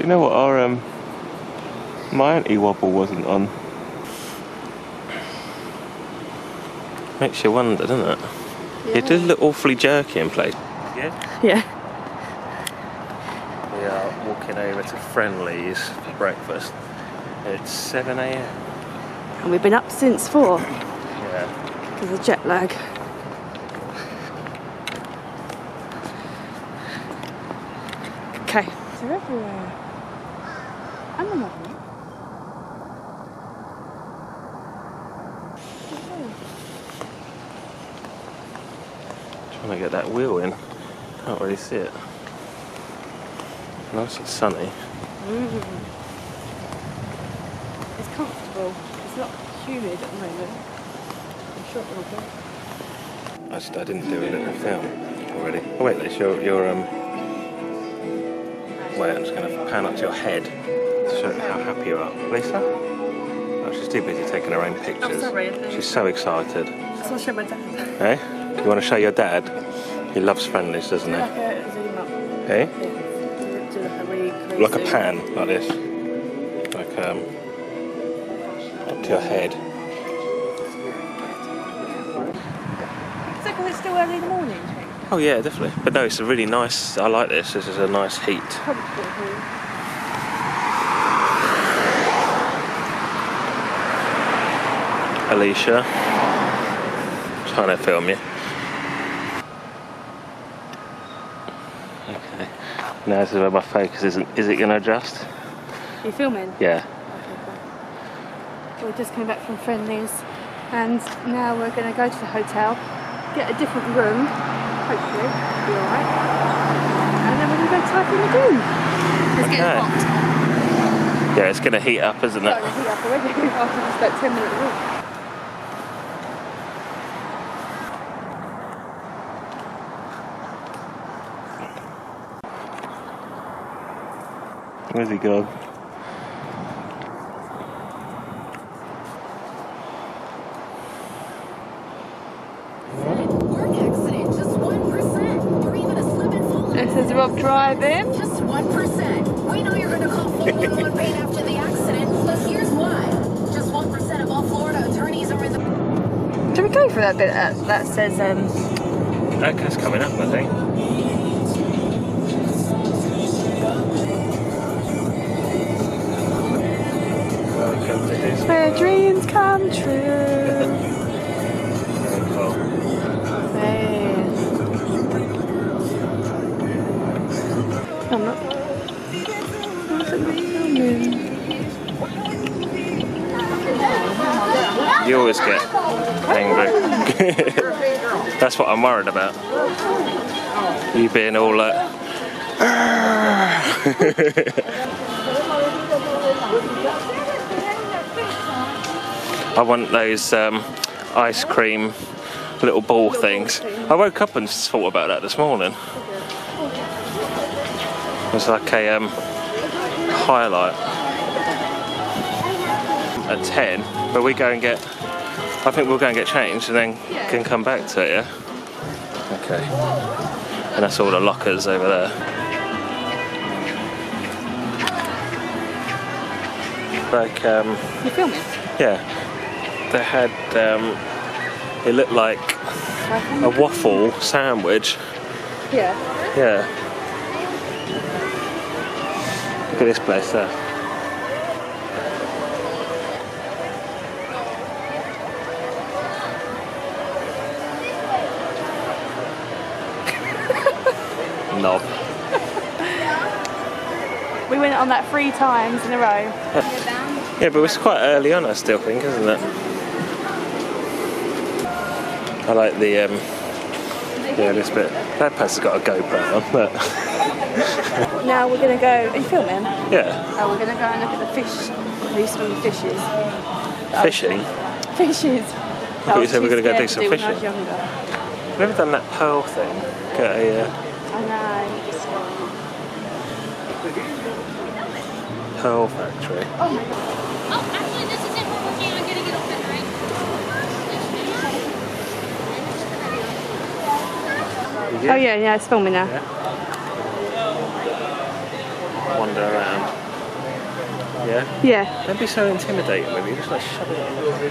know what? My anti-wobble wasn't on. Makes you wonder, doesn't it? Yeah. It does look awfully jerky in place. Yeah? Yeah. We are walking over to Friendly's for breakfast. It's 7 AM. And we've been up since 4. Yeah. Because of jet lag. Okay. They're everywhere. And the mother. Trying to get that wheel in. Can't really see it. Nice and sunny. It's comfortable. It's not humid at the moment. I'm sure it will be. I didn't do a little film already. Oh wait, Liz, you're wait, I'm just going to pan up to your head to show how happy you are. Lisa? Oh, she's too busy taking her own pictures. Oh, sorry. She's so excited. I just want to show my dad. Eh? Do you want to show your dad? He loves Friendly's, doesn't he? Like a zoom up. Eh? Yeah. Do like a really crazy Like a pan, like this. Like, up to your head. Is that because it's still early in the morning? Oh yeah, definitely. But no, it's a really nice, I like this. This is a nice heat. Alicia, trying to film you. Okay. Now this is where my focus isn't. Is it going to adjust? Are you filming? Yeah. Okay, cool. We're just coming back from Friendly's and now we're going to go to the hotel, get a different room, hopefully, it'll be alright. And then we're going to go to Typhoon Lagoon. It's getting hot. Yeah, it's going to heat up, isn't it? It's going to heat up already after just that 10-minute walk. Where's he gone? Work accident, just 1%. Or even a slip and fall. This is Rob driving. Just 1%. We know you're going to call 411 paid after the accident, but here's why. Just 1% of all Florida attorneys are in the... Should we go for that bit that says That's coming up, I think. where dreams come true. Hey. I'm not. You always get angry. That's what I'm worried about. You being all like... I want those ice cream little ball things. I woke up and thought about that this morning. It's like a highlight at 10, but we go and get... I think we'll go and get changed and then can come back to it, yeah? Okay. And that's all the lockers over there. Like, You filming? yeah. They had, it looked like a waffle sandwich. Yeah. Yeah. Look at this place there. Knob. We went on that 3 times in a row. Yeah, but it's quite early on, I still think, isn't it? I like the, yeah, this bit. That place has got a GoPro on, but... Now we're going to go... Are you filming? Yeah. Oh, we're going to go and look at the fish. We used to be fishes. Fishing? Fishes. I thought you said we're going to go do some When I fishing. was younger. I've never done that pearl thing. Get a... I know. Pearl factory. Oh, actually, this is it. We're working on getting it open, right? Oh yeah, it's filming now. Yeah. Wander around. Yeah? Yeah. Don't be so intimidating with you, just like shove it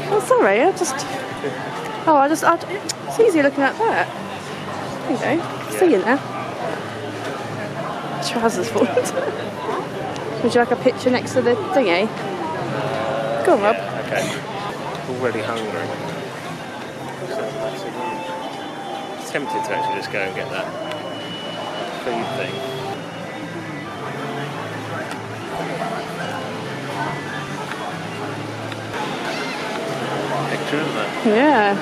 in. Oh, sorry, it's easier looking at that. There you go. Yeah. See you now. Trousers forward. Would you like a picture next to the thingy? Go on, Rob. Yeah, okay. Already hungry. Tempted to actually just go and get that food thing. Picture, isn't it? Yeah.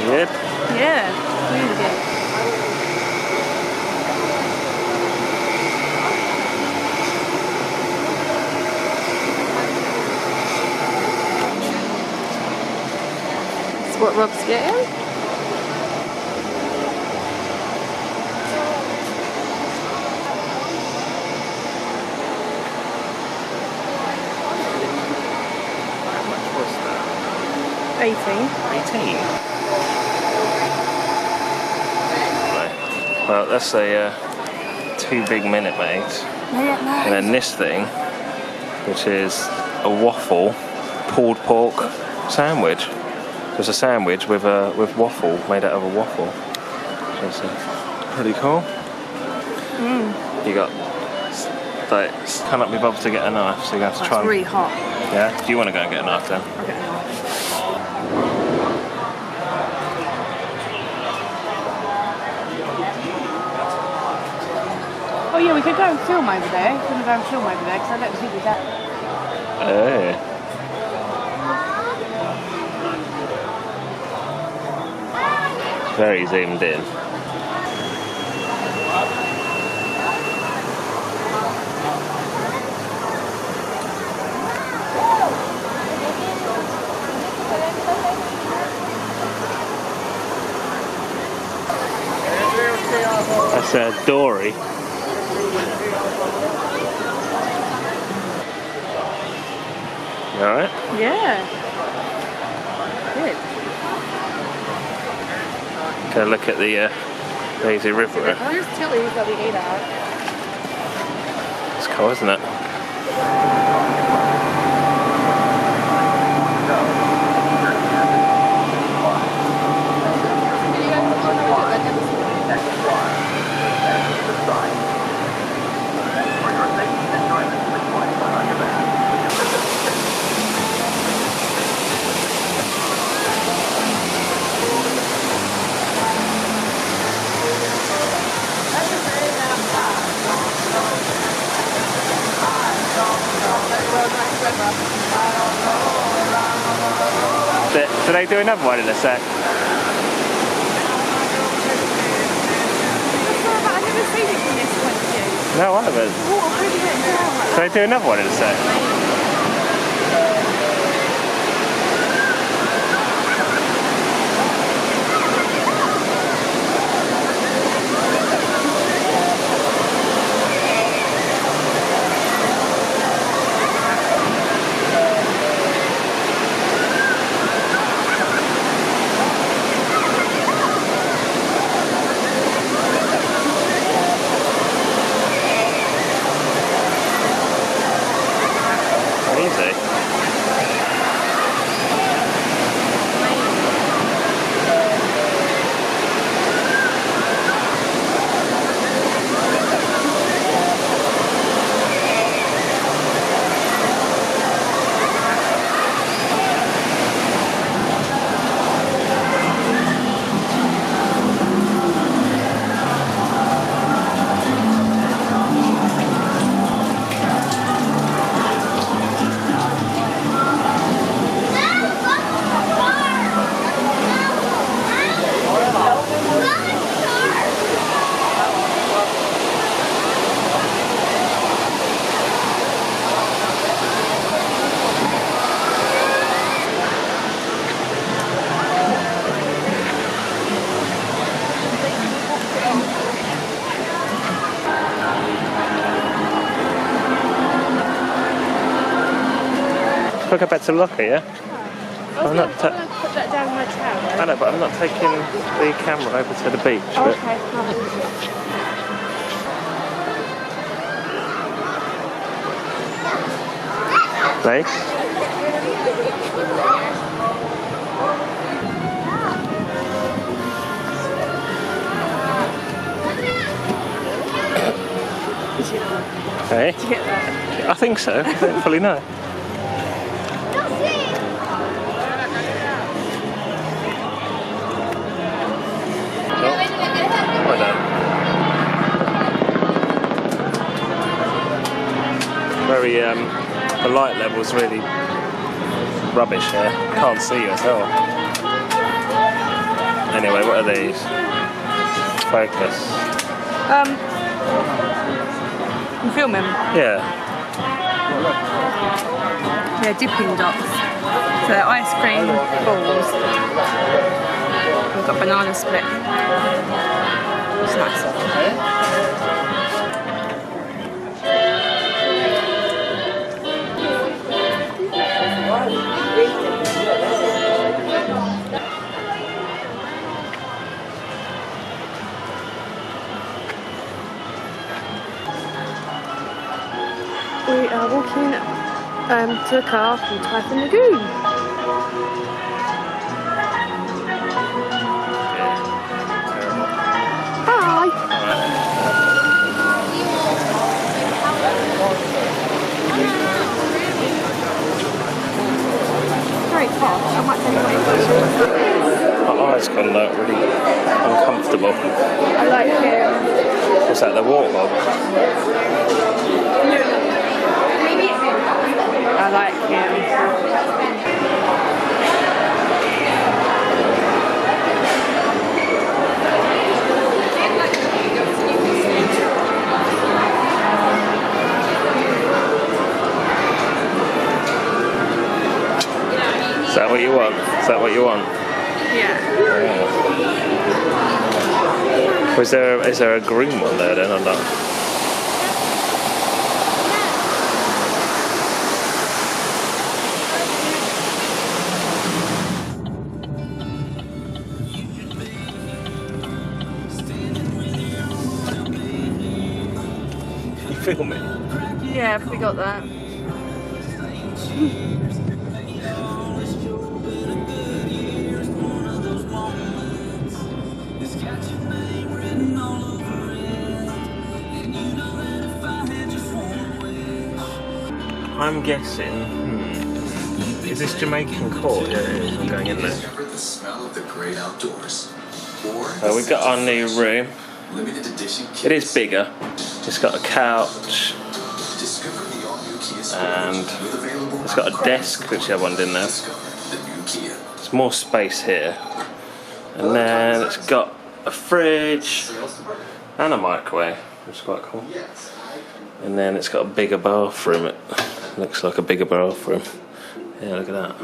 Yep. Yeah. Really good. That's what Rob's getting. How much was that? 18. 18? Well, that's a 2 Big Minute Maids. Yeah, And then this thing, which is a waffle pulled pork sandwich. So it's a sandwich with waffle, made out of a waffle. So it's pretty cool. You got, like, cannot be bothered to get a knife, so you have to try. It's really hot. Yeah? Do you want to go and get a knife then? Okay. Oh yeah, we could go and film over there. We can go and film over there because I don't think we that. Hey. Very zoomed in. That's a dory. You alright? Yeah. Good. Go look at the lazy river. Where's Tilly's that we ate at? It's cool, isn't it? Do they do another one in a sec? I've never seen it from this point of view. No, I haven't. Water really went down like Do they do another one in a sec? go back to the locker, yeah? I'm going to put that down my towel. I know, but I'm not taking the camera over to the beach. Oh, but... okay. Hey? Hey? Did you get that? I think so. I don't fully know. Oh, well done. Very, the light level's really rubbish here. Can't see you at all. Anyway, what are these? Focus. I'm filming. Yeah. Yeah, Dippin Dots. So ice cream balls. We've got banana split. It's nice. We are walking to a car from Typhoon Lagoon. Hi! Very posh. I might take it. My eyes gone like really uncomfortable. I like it. What's that, the warthog? I like him. Is that what you want? Is that what you want? Yeah. Oh. Is there a green one there then or not? Filming? Yeah, I've probably got that. I'm guessing. Is this Jamaican Court? Yeah, it is. I'm going in there. The smell of the great outdoors. We've got our new room. Limited edition kits. It is bigger. It's got a couch Discover the all-new Kia and with available it's got a desk, which the other one didn't have. Discover the new Kia. There's more space here. And then it's got a fridge and a microwave, which is quite cool. And then it's got a bigger bathroom. It looks like a bigger bathroom. Yeah, look at that.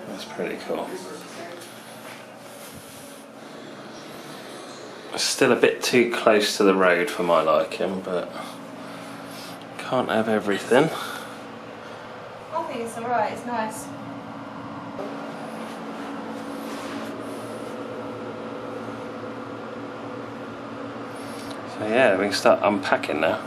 That's pretty cool. It's still a bit too close to the road for my liking, but can't have everything. I think it's alright, it's nice. So yeah, we can start unpacking now.